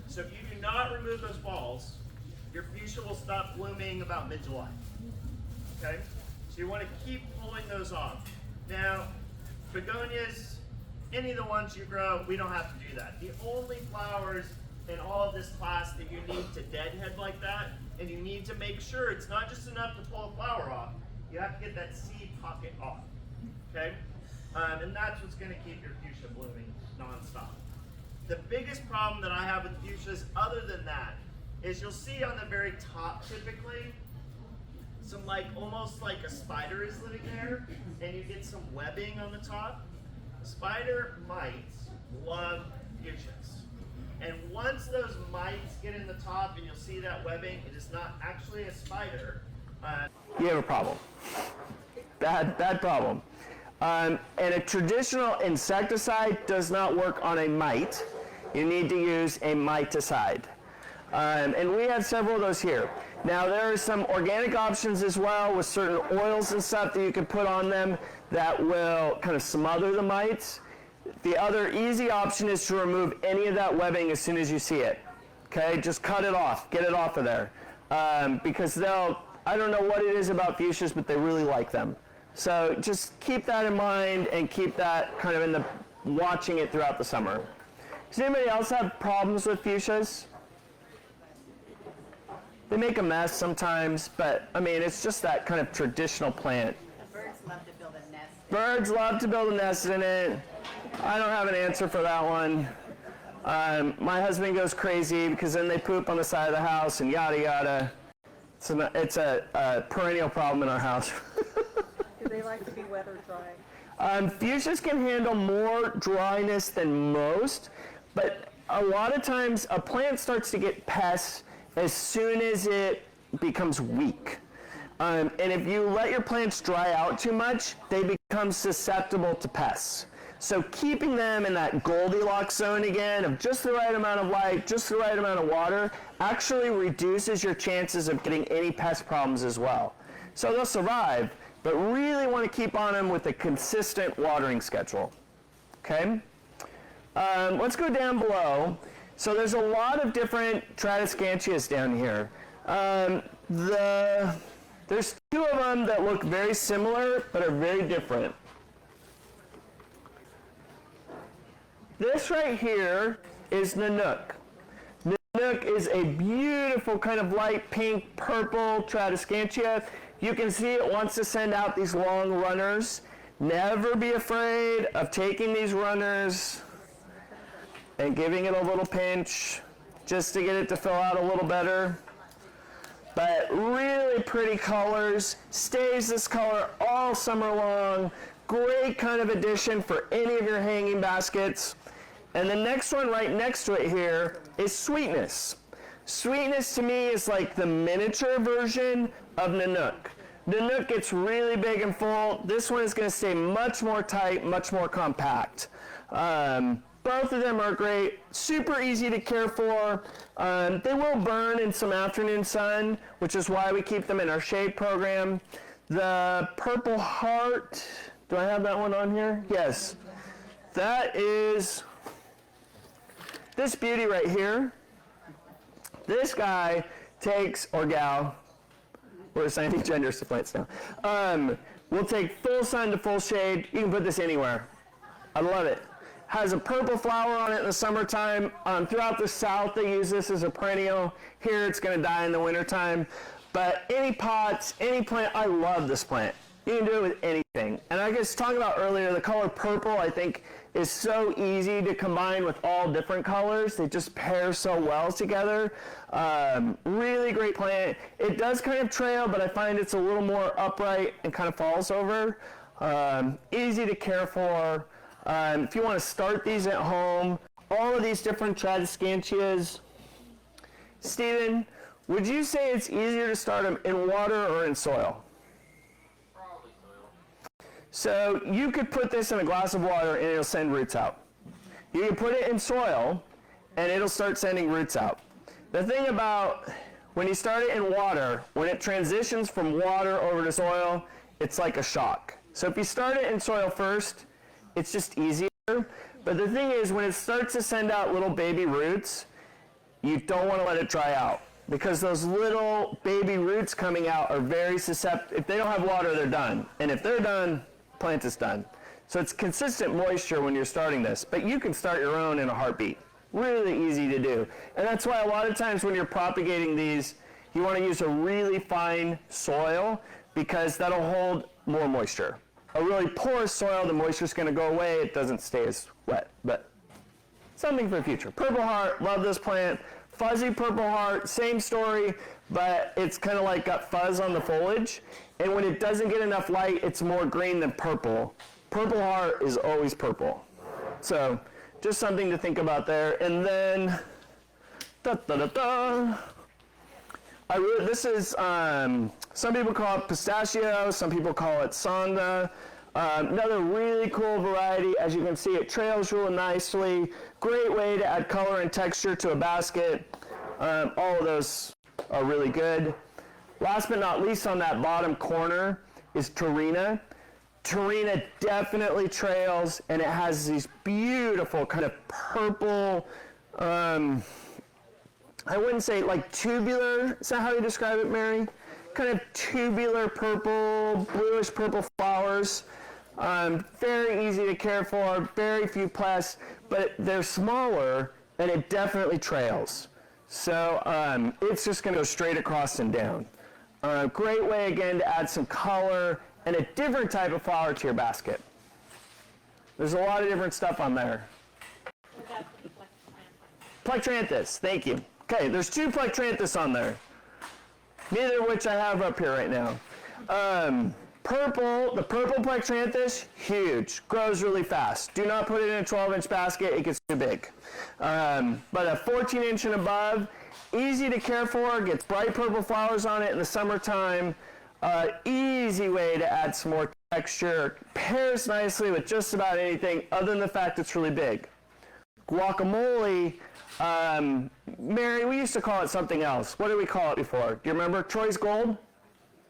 So if you do not remove those balls, your fuchsia will stop blooming about mid-July. Okay? So you want to keep pulling those off. Now, begonias, any of the ones you grow, we don't have to do that. The only flowers in all of this class that you need to deadhead like that, and you need to make sure it's not just enough to pull a flower off, you have to get that seed pocket off. Okay? And that's what's going to keep your fuchsia blooming nonstop. The biggest problem that I have with fuchsias, other than that, is you'll see on the very top typically, some like almost like a spider is living there, and you get some webbing on the top. Spider mites love fuchsias. And once those mites get in the top and you'll see that webbing, it is not actually a spider. You have a problem. Bad problem. And a traditional insecticide does not work on a mite. You need to use a miticide. And we have several of those here. Now there are some organic options as well with certain oils and stuff that you can put on them that will kind of smother the mites. The other easy option is to remove any of that webbing as soon as you see it. Okay, just cut it off, get it off of there. Because I don't know what it is about fuchsias, but they really like them. So just keep that in mind and keep that kind of in the watching it throughout the summer. Does anybody else have problems with fuchsias? They make a mess sometimes, but I mean, it's just that kind of traditional plant. The birds love to build a nest. Birds love to build a nest in it. I don't have an answer for that one. My husband goes crazy because then they poop on the side of the house and yada yada. It's a perennial problem in our house. Do they like to be weather dry? Fuchsias can handle more dryness than most, but a lot of times a plant starts to get pests as soon as it becomes weak. And if you let your plants dry out too much, they become susceptible to pests. So keeping them in that Goldilocks zone again of just the right amount of light, just the right amount of water, actually reduces your chances of getting any pest problems as well. So they'll survive, but really want to keep on them with a consistent watering schedule. Okay? Let's go down below. So there's a lot of different Tradescantias down here. There's two of them that look very similar, but are very different. This right here is Nanook. Nanook is a beautiful kind of light pink, purple Tradescantia. You can see it wants to send out these long runners. Never be afraid of taking these runners and giving it a little pinch just to get it to fill out a little better. But really pretty colors, stays this color all summer long. Great kind of addition for any of your hanging baskets. And the next one right next to it here is Sweetness. Sweetness to me is like the miniature version of Nanook. Nanook gets really big and full. This one is going to stay much more tight, much more compact. Both of them are great, super easy to care for. They will burn in some afternoon sun, which is why we keep them in our shade program. The Purple Heart, do I have that one on here? Yes. That is this beauty right here. This guy takes, or gal, we're assigning genders to plants now. We'll take full sun to full shade. You can put this anywhere. I love it. Has a purple flower on it in the summertime. Throughout the South, they use this as a perennial. Here, it's going to die in the wintertime. But any pots, any plant, I love this plant. You can do it with anything. And I was talking about earlier, the color purple, I think, is so easy to combine with all different colors. They just pair so well together. Really great plant. It does kind of trail, but I find it's a little more upright and kind of falls over. Easy to care for. If you want to start these at home, all of these different Tradescantias. Stephen, would you say it's easier to start them in water or in soil? Probably soil. So you could put this in a glass of water and it'll send roots out. You can put it in soil and it'll start sending roots out. The thing about when you start it in water, when it transitions from water over to soil, it's like a shock. So if you start it in soil first, it's just easier. But the thing is, when it starts to send out little baby roots, you don't want to let it dry out because those little baby roots coming out are very susceptible. If they don't have water, they're done. And if they're done, plant is done. So it's consistent moisture when you're starting this, but you can start your own in a heartbeat. Really easy to do. And that's why a lot of times when you're propagating these, you want to use a really fine soil because that'll hold more moisture. A really porous soil, the moisture's going to go away. It doesn't stay as wet, but something for the future. Purple Heart, love this plant. Fuzzy Purple Heart, same story, but it's kind of like got fuzz on the foliage. And when it doesn't get enough light, it's more green than purple. Purple Heart is always purple. So just something to think about there. And then, This is, some people call it pistachio, some people call it sonda. Another really cool variety. As you can see, it trails real nicely. Great way to add color and texture to a basket. All of those are really good. Last but not least, on that bottom corner is Tarina. Tarina definitely trails, and it has these beautiful kind of purple, I wouldn't say like tubular, is that how you describe it, Mary? Kind of tubular purple, bluish purple flowers. Very easy to care for, very few pests, but they're smaller and it definitely trails. So it's just going to go straight across and down. Great way again to add some color and a different type of flower to your basket. There's a lot of different stuff on there. Plectranthus, thank you. Okay, there's 2 Plectranthus on there, neither of which I have up here right now. The purple Plectranthus, huge, grows really fast. Do not put it in a 12-inch basket, it gets too big. But a 14-inch and above, easy to care for, gets bright purple flowers on it in the summertime. Easy way to add some more texture, pairs nicely with just about anything other than the fact it's really big. Guacamole, Mary, we used to call it something else. What did we call it before? Do you remember? Troy's Gold?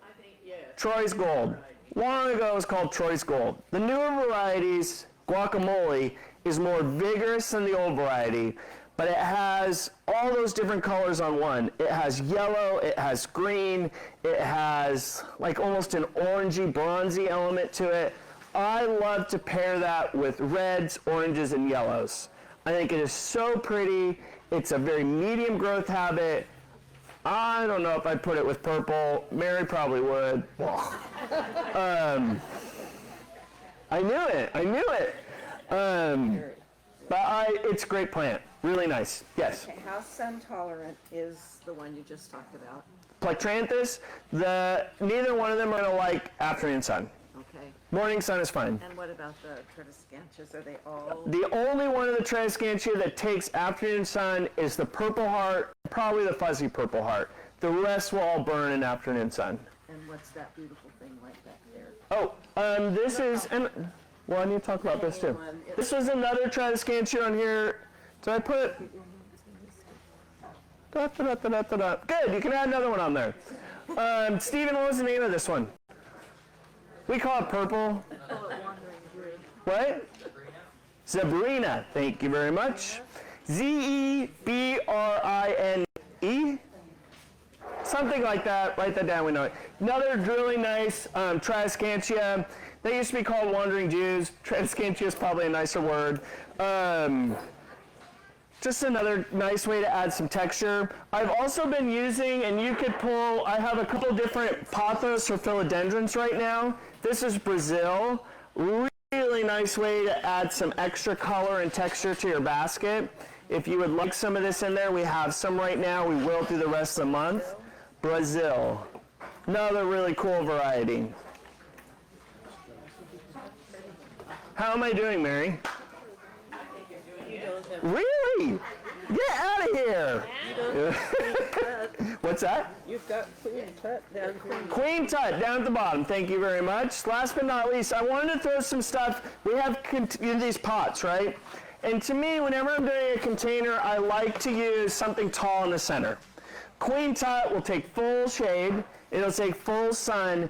I think, yeah. Troy's Gold. Long ago it was called Troy's Gold. The newer varieties, guacamole, is more vigorous than the old variety, but it has all those different colors on one. It has yellow, it has green, it has like almost an orangey, bronzy element to it. I love to pair that with reds, oranges, and yellows. I think it is so pretty. It's a very medium growth habit. I don't know if I'd put it with purple. Mary probably would. I knew it. But it's a great plant. Really nice. Yes? Okay, how sun tolerant is the one you just talked about? Plectranthus, neither one of them are going to like afternoon sun. Okay. Morning sun is fine. And what about the Tradescantias? Are they all? The only one of the Tradescantia that takes afternoon sun is the purple heart, probably the fuzzy purple heart. The rest will all burn in afternoon sun. And what's that beautiful thing like back there? Oh, this is, well, I need to talk about this too. This was another Tradescantia on here. Did I put? Good, you can add another one on there. Stephen, what was the name of this one? We call it purple. What? Zebrina. Thank you very much. Zebrine. Something like that. Write that down. We know it. Another really nice Tradescantia. They used to be called wandering Jews. Tradescantia is probably a nicer word. Just another nice way to add some texture. I've also been using, and you could pull, I have a couple different pothos or philodendrons right now. This is Brazil. Really nice way to add some extra color and texture to your basket. If you would like some of this in there, we have some right now. We will through the rest of the month. Brazil. Another really cool variety. How am I doing, Mary? Really? Get out of here! What's that? You've got Queen Tut down. Queen Tut down at the bottom. Thank you very much. Last but not least, I wanted to throw some stuff. We have these pots, right? And to me, whenever I'm doing a container, I like to use something tall in the center. Queen Tut will take full shade. It'll take full sun.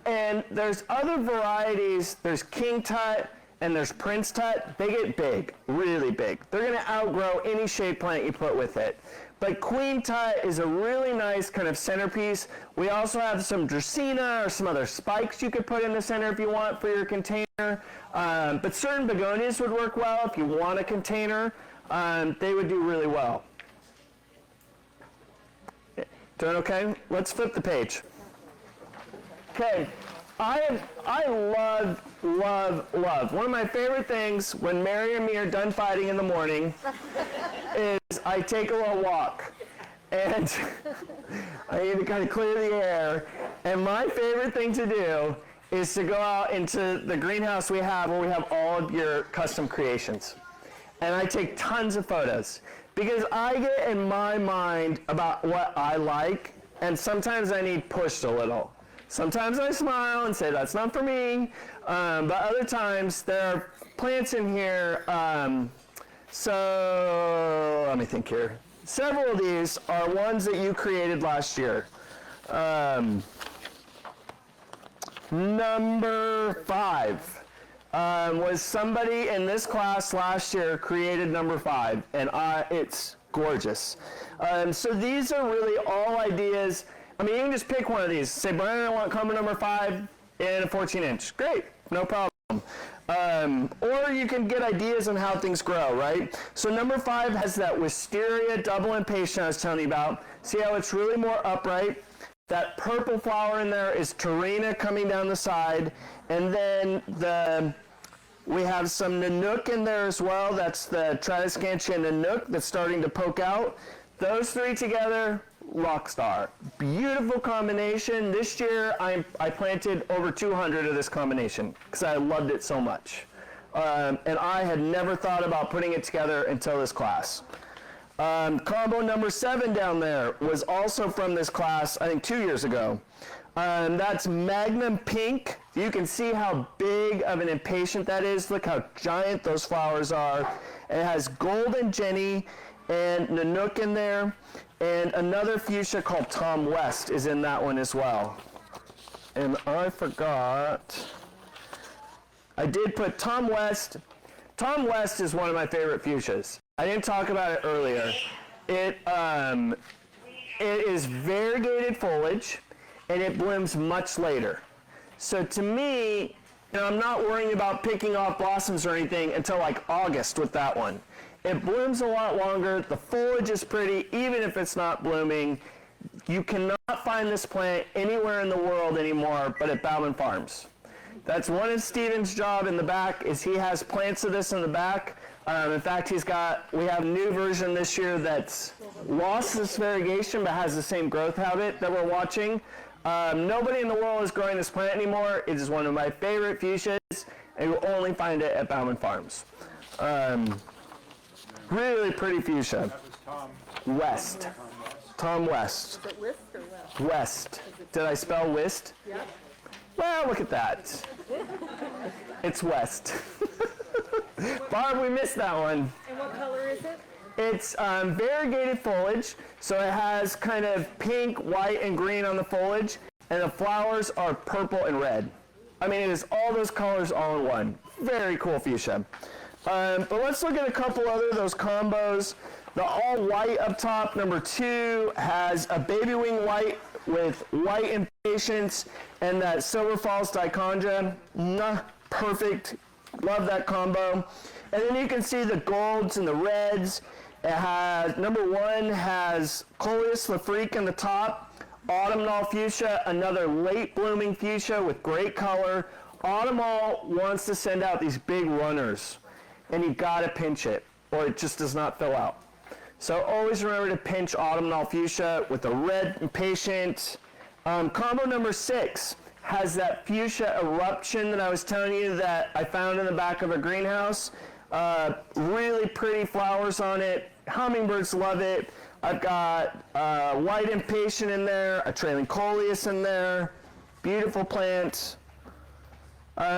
And there's other varieties. There's King Tut. And there's Prince Tut. They get big, really big. They're going to outgrow any shade plant you put with it. But Queen Tut is a really nice kind of centerpiece. We also have some Dracaena or some other spikes you could put in the center if you want for your container. But certain Begonias would work well if you want a container. They would do really well. Doing okay? Let's flip the page. Okay. I love. One of my favorite things when Mary and me are done fighting in the morning is I take a little walk. And I need to kind of clear the air. And my favorite thing to do is to go out into the greenhouse we have where we have all of your custom creations. And I take tons of photos. Because I get in my mind about what I like, and sometimes I need pushed a little. Sometimes I smile and say, that's not for me, but other times there are plants in here, so let me think here. Several of these are ones that you created last year. Number 5 was somebody in this class last year created number 5, and it's gorgeous. So these are really all ideas. I mean, you can just pick one of these. Say, Brian, I want combo number 5 in a 14-inch. Great, no problem. Or you can get ideas on how things grow, right? So number 5 has that wisteria double impatient I was telling you about. See how it's really more upright? That purple flower in there is Tarina coming down the side. And then we have some Nanook in there as well. That's the Tradescantia Nanook that's starting to poke out. Those 3 together, rock star. Beautiful combination. This year I planted over 200 of this combination because I loved it so much. And I had never thought about putting it together until this class. Combo number 7 down there was also from this class, I think 2 years ago. That's Magnum Pink. You can see how big of an impatient that is. Look how giant those flowers are. It has Golden Jenny and Nanook in there. And another fuchsia called Tom West is in that one as well. And I forgot. I did put Tom West. Tom West is one of my favorite fuchsias. I didn't talk about it earlier. It is variegated foliage, and it blooms much later. So to me, I'm not worrying about picking off blossoms or anything until like August with that one. It blooms a lot longer. The foliage is pretty, even if it's not blooming. You cannot find this plant anywhere in the world anymore but at Bauman Farms. That's one of Steven's job in the back, is he has plants of this in the back. In fact, we have a new version this year that's lost this variegation but has the same growth habit that we're watching. Nobody in the world is growing this plant anymore. It is one of my favorite fuchsias, and you'll only find it at Bauman Farms. Really pretty fuchsia. West. Tom West. Is it Wist or West? West. Did I spell Wist? Yeah. Well, look at that. It's West. Barb, we missed that one. And what color is it? It's variegated foliage, so it has kind of pink, white, and green on the foliage, and the flowers are purple and red. I mean, it is all those colors all in one. Very cool fuchsia. But let's look at a couple other those combos. The all white up top, number 2, has a baby wing white with white impatiens and that Silver Falls dichondra. Perfect. Love that combo. And then you can see the golds and the reds. It has, number 1 has Coleus Lafrique in the top. Autumnal fuchsia, another late blooming fuchsia with great color. Autumnal wants to send out these big runners, and you gotta pinch it or it just does not fill out. So always remember to pinch autumnal fuchsia with a red impatient. Combo number 6 has that fuchsia eruption that I was telling you that I found in the back of a greenhouse. Really pretty flowers on it. Hummingbirds love it. I've got white impatient in there, a trailing coleus in there. Beautiful plant.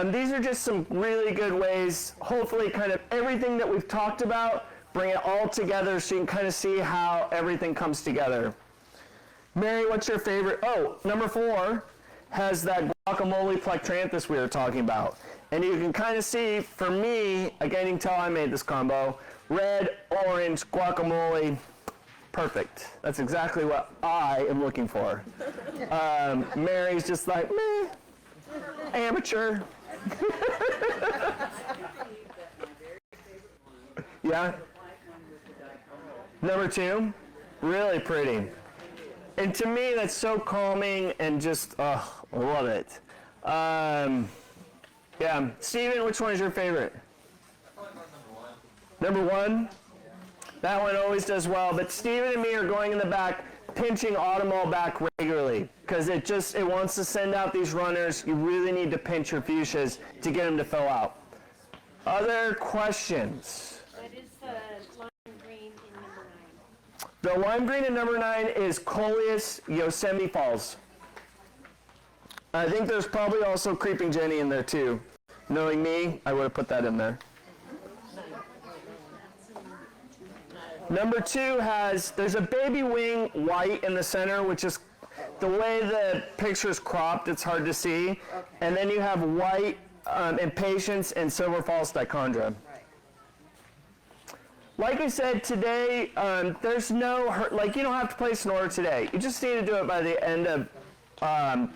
These are just some really good ways, hopefully kind of everything that we've talked about, bring it all together so you can kind of see how everything comes together. Mary, what's your favorite? Oh, number 4 has that guacamole plectranthus we were talking about. And you can kind of see, for me, again, you can tell I made this combo, red, orange, guacamole, perfect. That's exactly what I am looking for. Mary's just like, meh, amateur. Yeah? Number 2, really pretty. And to me, that's so calming and just, love it. Yeah, Steven, which one is your favorite? Number 1? That one always does well, but Steven and me are going in the back, pinching autumnal back regularly, because it wants to send out these runners. You really need to pinch your fuchsias to get them to fill out. Other questions? That is the lime green in number 9. The lime green in number 9 is Coleus Yosemite Falls. I think there's probably also Creeping Jenny in there too. Knowing me, I would have put that in there. Number 2 there's a baby wing white in the center, which is the way the picture's cropped, it's hard to see. And then you have white Impatiens and Silver Falls Dichondra. Like I said, today, there's no, you don't have to place an order today. You just need to do it by the end of end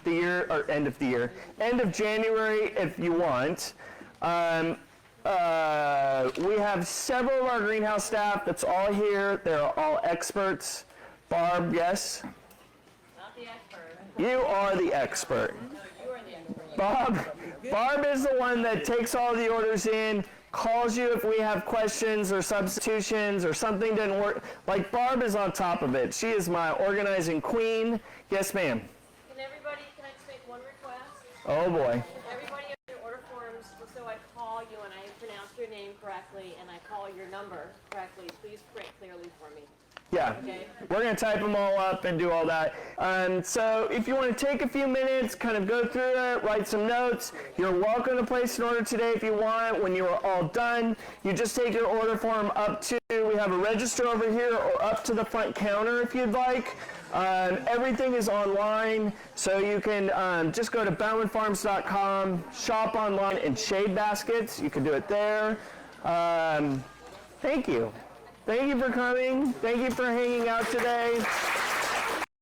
of January if you want. We have several of our greenhouse staff that's all here. They're all experts. Barb, yes? Not the expert. You are the expert. No, you are the expert. Barb is the one that takes all the orders in, calls you if we have questions or substitutions or something didn't work. Like, Barb is on top of it. She is my organizing queen. Yes, ma'am. Can I just make one request? Oh, boy. Everybody has your order forms, so I call you and I pronounce your name correctly and I call your number correctly. Please print clearly for me. Yeah, Okay. we're going to type them all up and do all that. So if you want to take a few minutes, kind of go through it, write some notes, you're welcome to place an order today if you want. When you are all done, you just take your order form up to, we have a register over here, or up to the front counter if you'd like. Everything is online, so you can just go to BaumanFarms.com, shop online, and shade baskets. You can do it there. Thank you. Thank you for coming. Thank you for hanging out today.